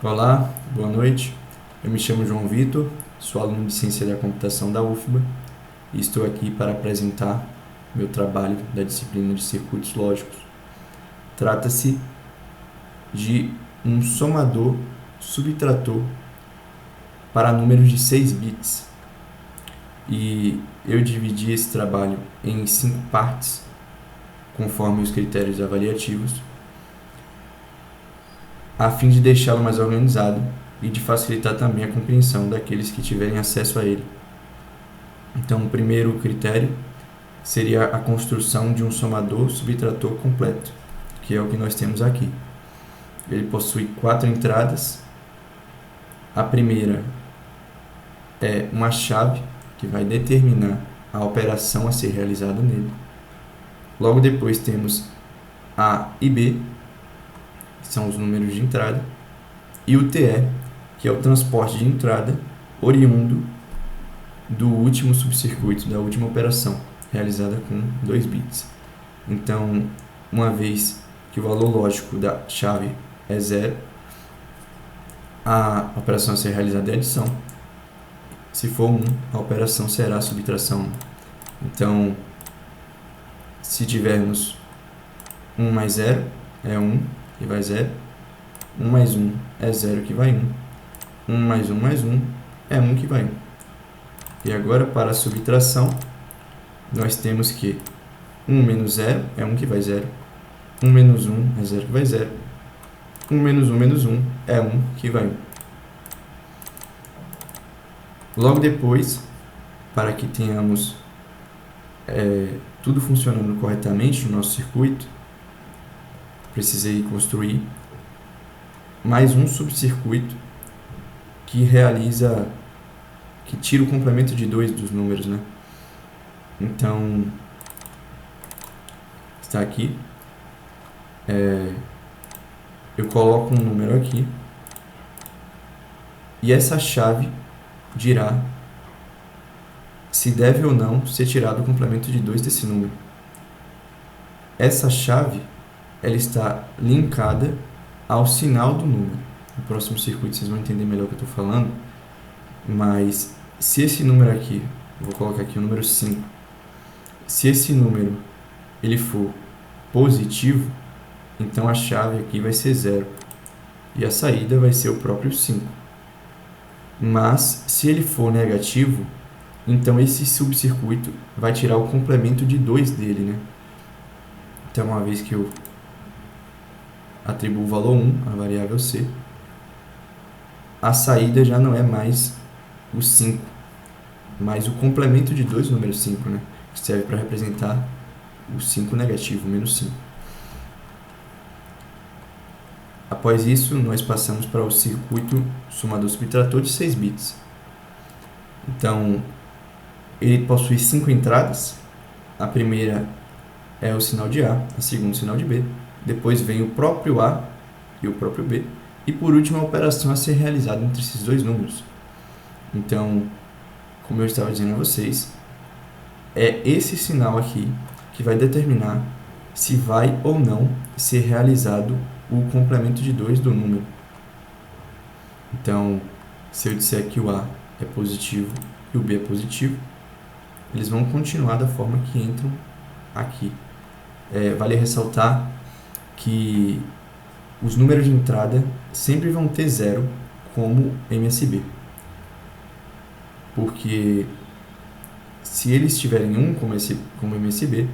Olá, boa noite. Eu me chamo João Vitor, sou aluno de Ciência da Computação da UFBA e estou aqui para apresentar meu trabalho da disciplina de Circuitos Lógicos. Trata-se de um somador subtrator para números de 6 bits. E eu dividi esse trabalho em 5 partes, conforme os critérios avaliativos, a fim de deixá-lo mais organizado e de facilitar também a compreensão daqueles que tiverem acesso a ele. Então, o primeiro critério seria a construção de um somador subtrator completo, que é o que nós temos aqui. Ele possui 4 entradas. A primeira é uma chave que vai determinar a operação a ser realizada nele. Logo depois temos A e B, que são os números de entrada, e o TE, que é o transporte de entrada oriundo do último subcircuito, da última operação, realizada com 2 bits. Então, uma vez que o valor lógico da chave é 0, a operação a ser realizada é adição. Se for 1, a operação será subtração. Então, se tivermos 1 mais 0, é 1, que vai 0. 1 mais 1 é 0, que vai 1. 1 mais 1 mais 1 é 1, que vai 1. E agora, para a subtração, nós temos que 1 menos 0 é 1, que vai 0. 1 menos 1 é 0, que vai 0. 1 menos 1 menos 1 é 1, que vai 1. Logo depois, para que tenhamos tudo funcionando corretamente no nosso circuito, precisei construir mais um subcircuito que tira o complemento de 2 dos números, né? Então, está aqui. Eu coloco um número aqui e essa chave dirá se deve ou não ser tirado o complemento de 2 desse número. Essa chave ela está linkada ao sinal do número. No próximo circuito vocês vão entender melhor o que eu estou falando, mas se esse número aqui, vou colocar aqui o número 5, se esse número ele for positivo, então a chave aqui vai ser 0 e a saída vai ser o próprio 5. Mas se ele for negativo, então esse subcircuito vai tirar o complemento de 2 dele, né? Então, uma vez que eu atribuo o valor 1 à variável c, a saída já não é mais o 5, mas o complemento de 2 do número 5, né? Que serve para representar o 5 negativo, menos 5. Após isso, nós passamos para o circuito somador subtrator de 6 bits. Então, ele possui 5 entradas. A primeira é o sinal de A, a segunda o sinal de B. Depois vem o próprio A e o próprio B. E por último, a operação a ser realizada entre esses dois números. Então, como eu estava dizendo a vocês, é esse sinal aqui que vai determinar se vai ou não ser realizado o complemento de 2 do número. Então, se eu disser que o A é positivo e o B é positivo, eles vão continuar da forma que entram aqui. Vale ressaltar que os números de entrada sempre vão ter 0 como MSB. Porque se eles tiverem 1 como MSB,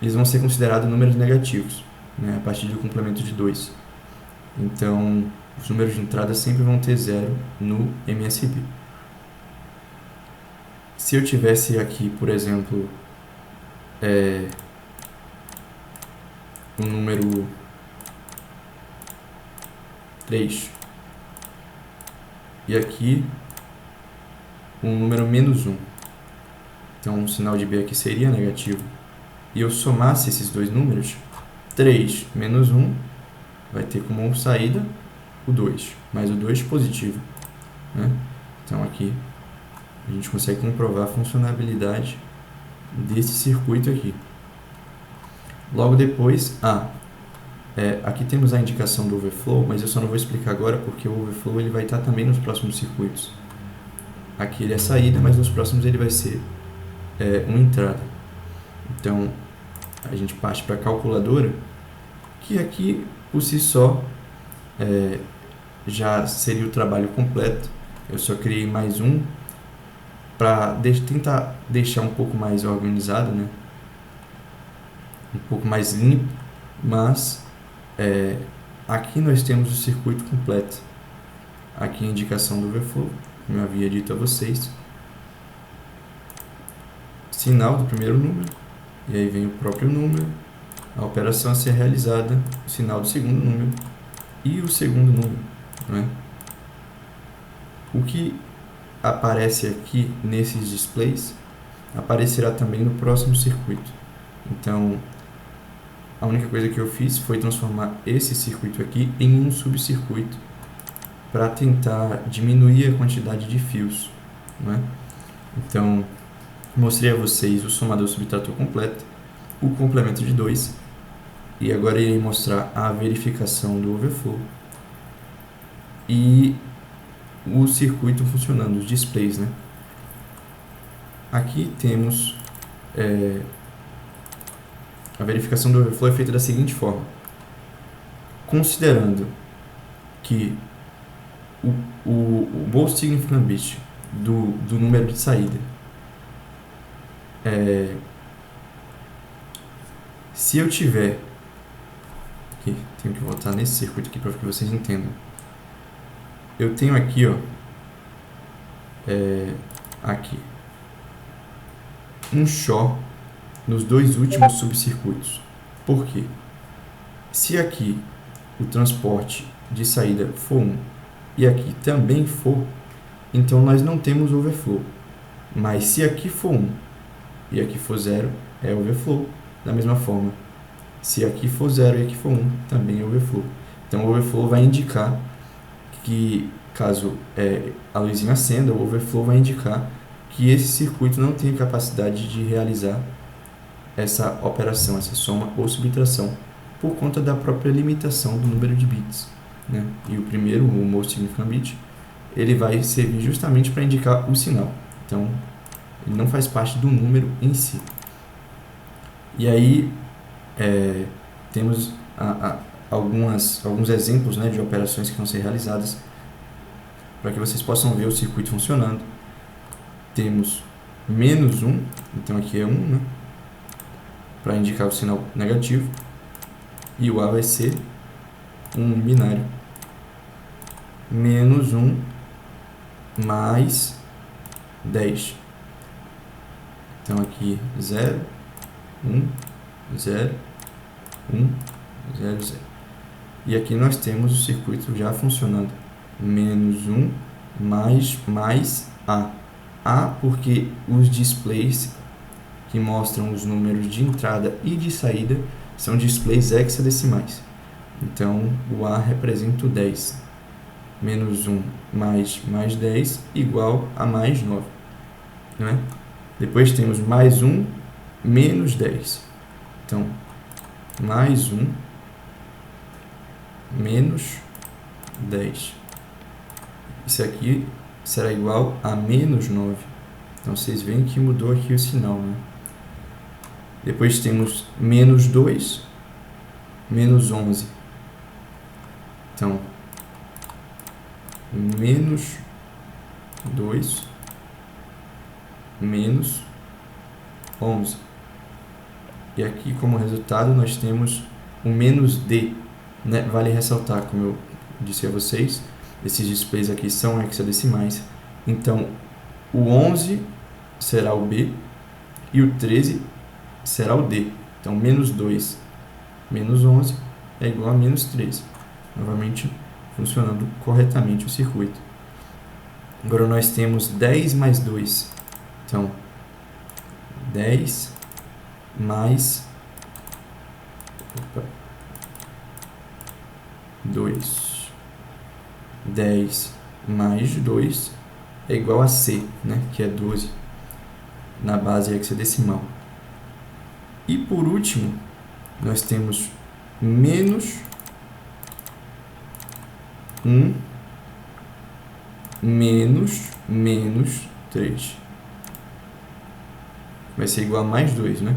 eles vão ser considerados números negativos, né, a partir do complemento de 2. Então, os números de entrada sempre vão ter 0 no MSB. Se eu tivesse aqui, por exemplo, o número 3 e aqui um número menos 1, então o sinal de B aqui seria negativo, e eu somasse esses dois números, 3 menos 1 vai ter como saída o 2, mas o 2 positivo, né? Então aqui a gente consegue comprovar a funcionabilidade desse circuito aqui. Logo depois, Aqui temos a indicação do overflow, mas eu só não vou explicar agora porque o overflow ele vai estar também nos próximos circuitos. Aqui ele é saída, mas nos próximos ele vai ser uma entrada. Então, a gente parte para a calculadora, que aqui, por si só, já seria o trabalho completo. Eu só criei mais um para tentar deixar um pouco mais organizado, né? Um pouco mais limpo, mas aqui nós temos o circuito completo. Aqui a indicação do overflow, como eu havia dito a vocês. Sinal do primeiro número, e aí vem o próprio número, a operação a ser realizada, o sinal do segundo número e o segundo número, né? O que aparece aqui nesses displays aparecerá também no próximo circuito. Então, a única coisa que eu fiz foi transformar esse circuito aqui em um subcircuito para tentar diminuir a quantidade de fios, né? Então, mostrei a vocês o somador subtrator completo, o complemento de 2, e agora irei mostrar a verificação do overflow e o circuito funcionando, os displays, né? Aqui temos a verificação do overflow é feita da seguinte forma: considerando que o most significant bit do número de saída se eu tiver aqui, tenho que voltar nesse circuito aqui para que vocês entendam. Eu tenho aqui, aqui um SHOR nos dois últimos subcircuitos. Por quê? Se aqui o transporte de saída for 1 e aqui também for, então nós não temos overflow. Mas se aqui for 1 e aqui for 0, é overflow. Da mesma forma, se aqui for 0 e aqui for 1, também é overflow. Então, o overflow vai indicar que, caso a luzinha acenda, o overflow vai indicar que esse circuito não tem capacidade de realizar essa operação, essa soma ou subtração, por conta da própria limitação do número de bits, né? E o primeiro, o most significant bit, ele vai servir justamente para indicar o sinal. Então, ele não faz parte do número em si. E aí, temos alguns exemplos, né, de operações que vão ser realizadas para que vocês possam ver o circuito funcionando. Temos menos 1, então aqui é 1, né, para indicar o sinal negativo, e o A vai ser um binário. Menos 1 mais 10. Então aqui 0, 1, 0, 1, 0, 0. E aqui nós temos o circuito já funcionando. Menos 1 mais A. A porque os displays que mostram os números de entrada e de saída são displays hexadecimais. Então, o A representa o 10. Menos 1 mais 10 igual a mais 9. Não é? Depois temos mais 1 menos 10. Então, mais 1 menos 10. Isso aqui será igual a menos 9. Então, vocês veem que mudou aqui o sinal, né? Depois temos menos 2, menos 11. Então, menos 2, menos 11. E aqui, como resultado, nós temos o menos D, né? Vale ressaltar, como eu disse a vocês, esses displays aqui são hexadecimais. Então, o 11 será o B e o 13 será o D. Então, menos 2 menos 11 é igual a menos 13. Novamente, funcionando corretamente o circuito. Agora, nós temos 10 mais 2. Então, 10 mais 2. 10 mais 2 é igual a C, né? Que é 12, na base hexadecimal. E por último, nós temos menos 1 menos 3. Vai ser igual a mais 2, né?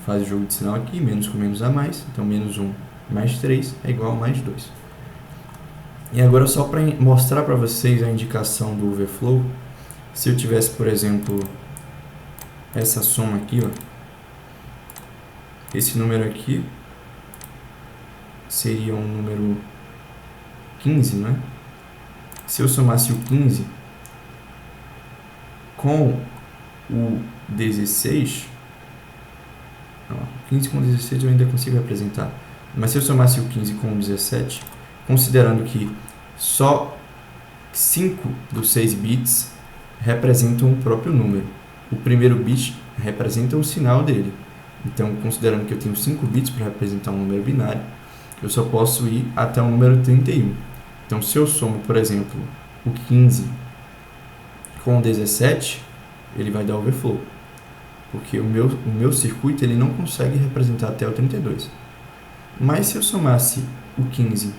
Faz o jogo de sinal aqui, menos com menos a mais. Então, menos 1 mais 3 é igual a mais 2. E agora, só para mostrar para vocês a indicação do overflow, se eu tivesse, por exemplo, essa soma aqui, ó, esse número aqui seria um número 15, né? Se eu somasse o 15 com o 16, ó, 15 com 16 eu ainda consigo representar, mas se eu somasse o 15 com o 17, considerando que só 5 dos 6 bits representam o próprio número, o primeiro bit representa o sinal dele. Então, considerando que eu tenho 5 bits para representar um número binário, eu só posso ir até o número 31. Então, se eu somo, por exemplo, o 15 com o 17, ele vai dar overflow, porque o meu circuito ele não consegue representar até o 32. Mas se eu somasse o 15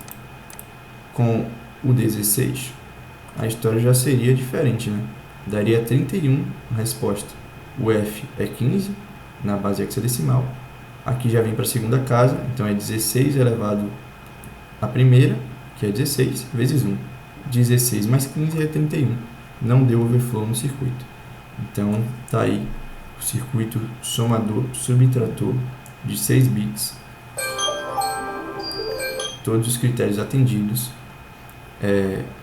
com o 16, a história já seria diferente, né? Daria 31 a resposta. O F é 15 na base hexadecimal. Aqui já vem para a segunda casa, então é 16 elevado à primeira, que é 16, vezes 1. 16 mais 15 é 31. Não deu overflow no circuito. Então, tá aí o circuito somador subtrator de 6 bits. Todos os critérios atendidos.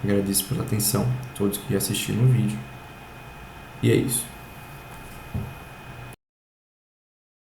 Agradeço pela atenção, todos que assistiram o vídeo. E é isso.